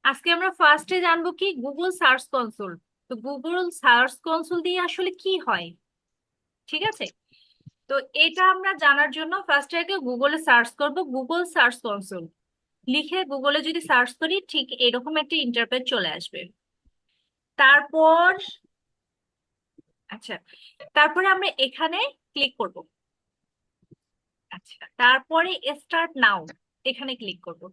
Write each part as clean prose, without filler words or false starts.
আজকে আমরা ফার্স্টে জানবো কি গুগল সার্চ কনসোল। তো গুগল সার্চ কনসোল দিয়ে আসলে কি হয়, ঠিক আছে? তো এটা আমরা জানার জন্য ফার্স্টে আগে গুগলে সার্চ করব, গুগল সার্চ কনসোল লিখে গুগলে যদি সার্চ করি ঠিক এরকম একটা ইন্টারফেস চলে আসবে। তারপর আচ্ছা, তারপরে আমরা এখানে ক্লিক করব। আচ্ছা, তারপরে স্টার্ট নাও এখানে ক্লিক করব।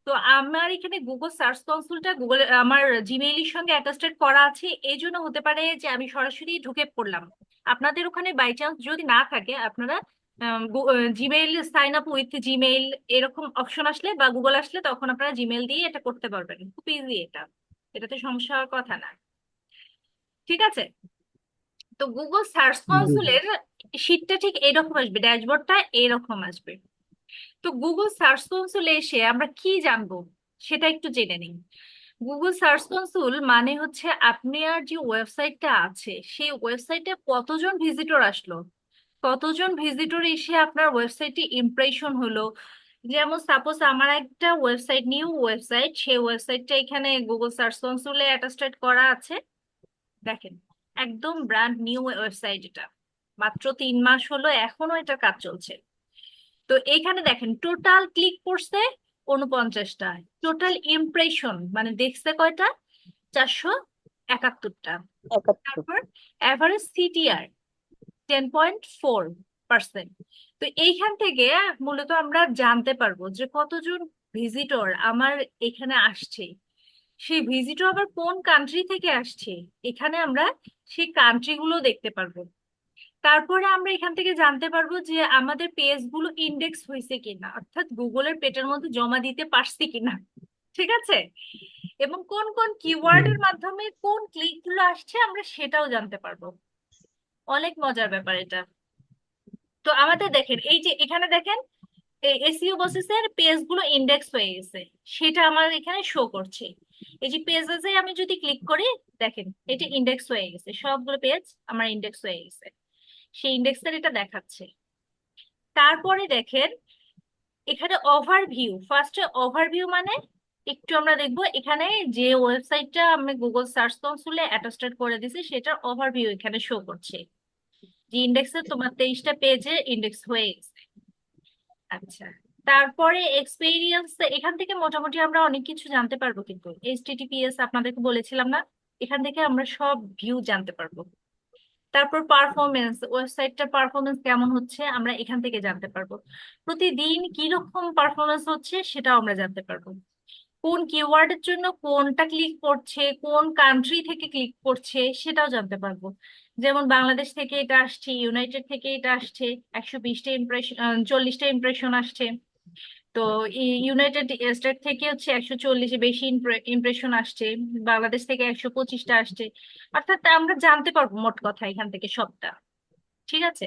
তো আমার এখানে গুগল সার্চ কনসোলটা গুগল আমার জিমেইলের সঙ্গে অ্যাটাচড করা আছে, এই জন্য হতে পারে যে আমি সরাসরি ঢুকে পড়লাম। আপনাদের ওখানে বাই চান্স যদি না থাকে, আপনারা Gmail sign up with Gmail এরকম অপশন আসলে বা গুগল আসলে তখন আপনারা জিমেইল দিয়ে এটা করতে পারবেন, খুব ইজি এটা, এটাতে সমস্যা হওয়ার কথা না। ঠিক আছে, তো গুগল সার্চ জি জি। কনসোলের শীটটা ঠিক এরকম আসবে, ড্যাশবোর্ডটা এরকম আসবে। তো গুগল সার্চ কনসোলে এসে আমরা কি জানবো সেটা একটু জেনে নিই। গুগল সার্চ কনসোল মানে হচ্ছে আপনার যে ওয়েবসাইটটা আছে সেই ওয়েবসাইটে কতজন ভিজিটর আসলো, কতজন ভিজিটর এসে আপনার ওয়েবসাইটে ইমপ্রেশন হলো। যেমন সাপোজ আমার একটা ওয়েবসাইট, নিউ ওয়েবসাইট, সেই ওয়েবসাইটটা এখানে গুগল সার্চ কনসোলে অ্যাটাস্টেড করা আছে। দেখেন, একদম ব্র্যান্ড নিউ ওয়েবসাইট, এটা মাত্র 3 মাস হলো, এখনো এটা কাজ চলছে। তো এইখানে দেখেন টোটাল ক্লিক করছে 49টা, টোটাল ইমপ্রেশন মানে দেখছে কয়টা, 471টা। 71। তারপর অ্যাভারেজ সিটিআর 10.4%। তো এইখান থেকে মূলত আমরা জানতে পারবো যে কতজন ভিজিটর আমার এখানে আসছে, সেই ভিজিটর আবার কোন কান্ট্রি থেকে আসছে, এখানে আমরা সেই কান্ট্রিগুলো দেখতে পারবো। তারপরে আমরা এখান থেকে জানতে পারবো যে আমাদের পেজ গুলো ইন্ডেক্স হয়েছে কিনা, অর্থাৎ গুগলের পেটের মধ্যে জমা দিতে পারছি কিনা। ঠিক আছে, এবং কোন কোন হুম। কিওয়ার্ডের মাধ্যমে কোন ক্লিক গুলো আসছে আমরা সেটাও জানতে পারবো। অনেক মজার ব্যাপার এটা। তো আমাদের দেখেন এই যে এখানে দেখেন এসইও বসেসের পেজ গুলো ইন্ডেক্স হয়ে গেছে, সেটা আমার এখানে শো করছে। এই যে পেজেসে আমি যদি ক্লিক করি, দেখেন এটা ইন্ডেক্স হয়ে গেছে, সবগুলো পেজ আমার ইন্ডেক্স হয়ে গেছে, সেই ইন্ডেক্সের এটা দেখাচ্ছে। তারপরে দেখেন এখানে ওভারভিউ, ফার্স্টে ওভারভিউ মানে একটু আমরা দেখবো এখানে যে ওয়েবসাইটটা আমি গুগল সার্চ কনসোলে অ্যাটাস্টেড করে দিছি সেটার ওভারভিউ এখানে শো করছে, যে ইন্ডেক্সে তোমার 23টা পেজে ইন্ডেক্স হয়ে গেছে। আচ্ছা, তারপরে এক্সপেরিয়েন্স, এখান থেকে মোটামুটি আমরা অনেক কিছু জানতে পারবো, কিন্তু এইচটিটিপিএস আপনাদেরকে বলেছিলাম না, এখান থেকে আমরা সব ভিউ জানতে পারবো। তারপর পারফরমেন্স, ওয়েবসাইটটার পারফরমেন্স কেমন হচ্ছে আমরা এখান থেকে জানতে পারবো। প্রতিদিন কি রকম পারফরমেন্স হচ্ছে সেটাও আমরা জানতে পারবো। কোন কিওয়ার্ডের জন্য কোনটা ক্লিক করছে, কোন কান্ট্রি থেকে ক্লিক করছে সেটাও জানতে পারবো। যেমন বাংলাদেশ থেকে এটা আসছে, ইউনাইটেড থেকে এটা আসছে, 120টা ইমপ্রেশন, 40টা ইমপ্রেশন আসছে। তো ইউনাইটেড স্টেট থেকে হচ্ছে 140-এ বেশি ইমপ্রেশন আসছে, বাংলাদেশ থেকে 125টা আসছে। অর্থাৎ আমরা জানতে পারবো মোট কথা এখান থেকে সবটা। ঠিক আছে,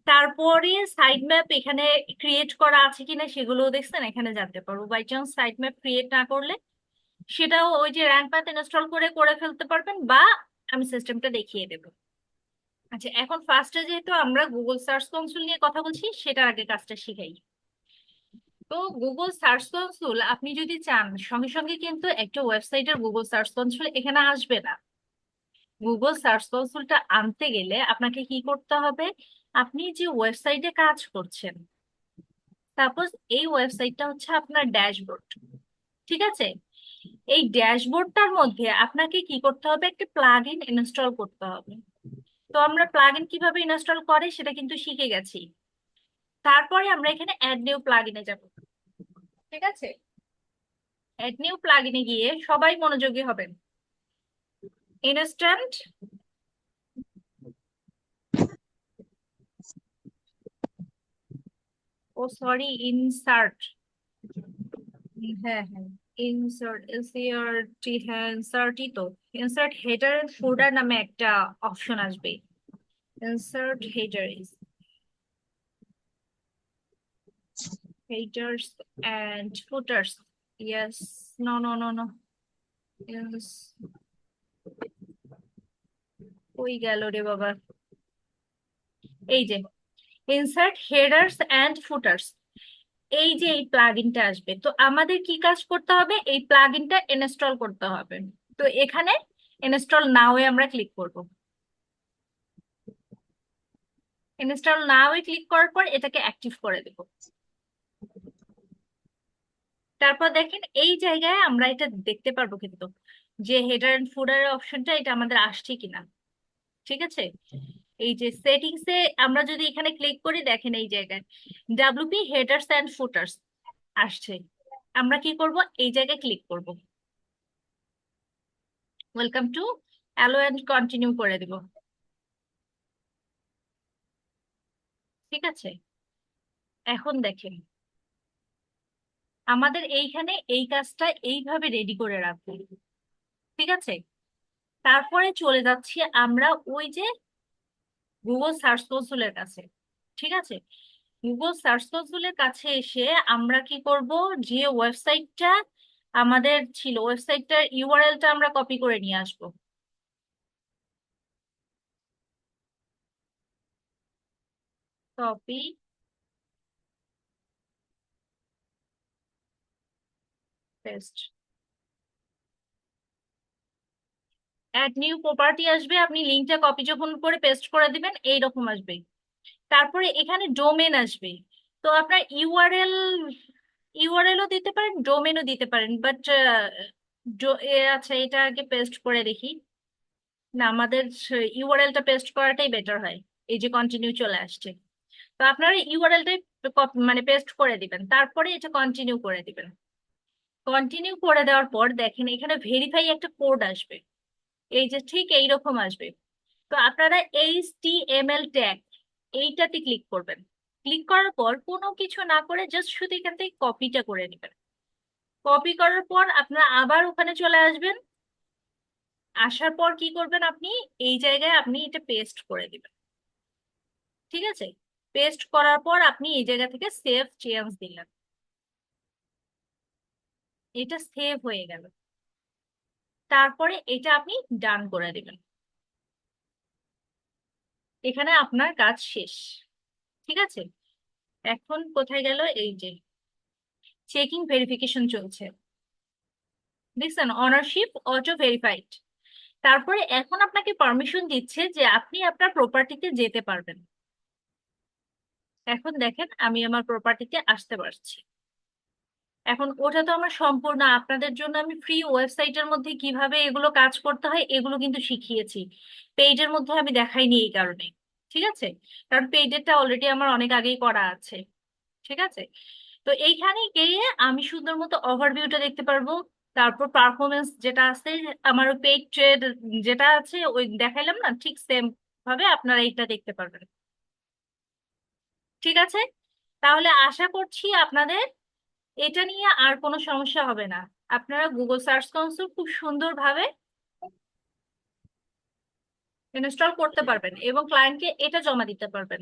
তারপরে সাইড ম্যাপ এখানে ক্রিয়েট করা আছে কিনা সেগুলো দেখছেন, এখানে জানতে পারবো। By chance sitemap create না করলে সেটাও ওই যে র্যাঙ্ক পাথ ইনস্টল করে করে ফেলতে পারবেন, বা আমি সিস্টেমটা দেখিয়ে দেবো। আচ্ছা, এখন ফার্স্টে যেহেতু আমরা গুগল সার্চ কনসোল নিয়ে কথা বলছি, সেটার আগে কাজটা শিখাই। তো গুগল সার্চ কনসোল আপনি যদি চান সঙ্গে সঙ্গে কিন্তু একটা ওয়েবসাইটের গুগল সার্চ কনসোল এখানে আসবে না। গুগল সার্চ কনসোলটা আনতে গেলে আপনাকে কি করতে হবে, আপনি যে ওয়েবসাইটে কাজ করছেন, সাপোজ এই ওয়েবসাইটটা হচ্ছে আপনার ড্যাশবোর্ড, ঠিক আছে? এই ড্যাশবোর্ডটার মধ্যে আপনাকে কি করতে হবে, একটা প্লাগইন ইনস্টল করতে হবে। তো আমরা প্লাগইন কিভাবে ইনস্টল করে সেটা কিন্তু শিখে গেছি। তারপরে আমরা এখানে অ্যাড নিউ প্লাগইনে যাব। ঠিক আছে, অ্যাড নিউ প্লাগইনে গিয়ে সবাই মনোযোগী হবেন। ইনস্ট্যান্ট, ও সরি, ইনসার্ট, হ্যাঁ হ্যাঁ, ইনসার্ট, এসইআরটি, হ্যাঁ ইনসার্টই তো। ইনসার্ট হেডার এন্ড ফুটার নামে একটা অপশন আসবে। Insert header, headers and footers. Yes. No, no, no, no. Yes. ওই গেল রে বাবা, এই যে ইনসার্ট হেডার্স এন্ড ফুটার্স, এই যে এই প্লাগইনটা আসবে, তো আমাদের কি কাজ করতে হবে, এই প্লাগইনটা ইনস্টল করতে হবে। তো এখানে ইনস্টল নাও এ আমরা ক্লিক করব। ইনস্টল নাও এ ক্লিক করার পর এটাকে অ্যাক্টিভ করে দেব। তারপর দেখেন এই জায়গায় আমরা এটা দেখতে পারবো কিন্তু যে হেডার এন্ড ফুটার অপশনটা এটা আমাদের আসছে কিনা। ঠিক আছে, এই যে সেটিংস এ আমরা যদি এখানে ক্লিক করি, দেখেন এই জায়গায় ডাব্লিউপি হেডার্স এন্ড ফুটার্স আসছে। আমরা কি করব, এই জায়গায় ক্লিক করব, welcome to allow and continue করে দিব। ঠিক আছে, এখন দেখেন আমাদের এইখানে এই কাজটা এইভাবে রেডি করে রাখবো। ঠিক আছে, তারপরে চলে যাচ্ছি আমরা ওই যে গুগল সার্চ কনসোলের কাছে। ঠিক আছে, গুগল সার্চ কনসোলের কাছে এসে আমরা কি করব, যে ওয়েবসাইটটা আমাদের ছিল ওয়েবসাইটটার ইউআরএলটা আমরা কপি করে নিয়ে আসব। Copy paste, add new property আসবে, আপনি লিঙ্কটা কপি যখন করে পেস্ট করে দিবেন এইরকম আসবে। তারপরে এখানে ডোমেন আসবে। তো আপনার ইউআরএলও দিতে পারেন, ডোমেনও দিতে পারেন, বাট আচ্ছা এটা আগে পেস্ট করে দেখি। না, আমাদের ইউআরএলটা পেস্ট করাটাই বেটার হয়। এই যে কন্টিনিউ চলে আসছে, তো আপনারা ইউআরএলটাই মানে পেস্ট করে দিবেন, তারপরে এটা কন্টিনিউ করে দিবেন। কন্টিনিউ করে দেওয়ার পর দেখেন এখানে ভেরিফাই একটা কোড আসবে, এই যে ঠিক এইরকম আসবে। তো আপনারা HTML ট্যাগ এইটাতে ক্লিক করবেন। ক্লিক করার পর কোনো কিছু না করে জাস্ট শুধু এখান থেকে কপিটা করে নেবেন। কপি করার পর আপনারা আবার ওখানে চলে আসবেন। আসার পর কি করবেন, আপনি এই জায়গায় আপনি এটা পেস্ট করে দিবেন। ঠিক আছে, পেস্ট করার পর আপনি এই জায়গা থেকে সেভ চেঞ্জ দিলেন, এটা সেভ হয়ে গেল। তারপরে এটা আপনি ডান করে দিবেন। এখানে আপনার কাজ শেষ। ঠিক আছে, এখন কোথায় গেল, এই যে চেকিং ভেরিফিকেশন চলছে, দেখছেন অনারশিপ অটো ভেরিফাইড। তারপরে এখন আপনাকে পারমিশন দিচ্ছে যে আপনি আপনার প্রপার্টিতে যেতে পারবেন। এখন দেখেন আমি আমার প্রপার্টিতে আসতে পারছি। এখন ওটা তো আমার সম্পূর্ণ আপনাদের জন্য আমি ফ্রি ওয়েবসাইটের মধ্যে কিভাবে এগুলো কাজ করতে হয় এগুলো কিন্তু শিখিয়েছি, পেজের মধ্যে আমি দেখাইনি এই কারণে। ঠিক আছে, কারণ পেজেরটা অলরেডি আমার অনেক আগেই করা আছে। ঠিক আছে, তো এইখানে গিয়ে আমি সুন্দর মতো ওভারভিউটা দেখতে পারবো। তারপর পারফরমেন্স যেটা আছে, আমার পেইড ট্রেড যেটা আছে ওই দেখাইলাম না, ঠিক সেম ভাবে আপনারা এটা দেখতে পারবেন। ঠিক আছে, তাহলে আশা করছি আপনাদের এটা নিয়ে আর কোনো সমস্যা হবে না। আপনারা গুগল সার্চ কনসোল খুব সুন্দরভাবে ইনস্টল করতে পারবেন এবং ক্লায়েন্টকে এটা জমা দিতে পারবেন।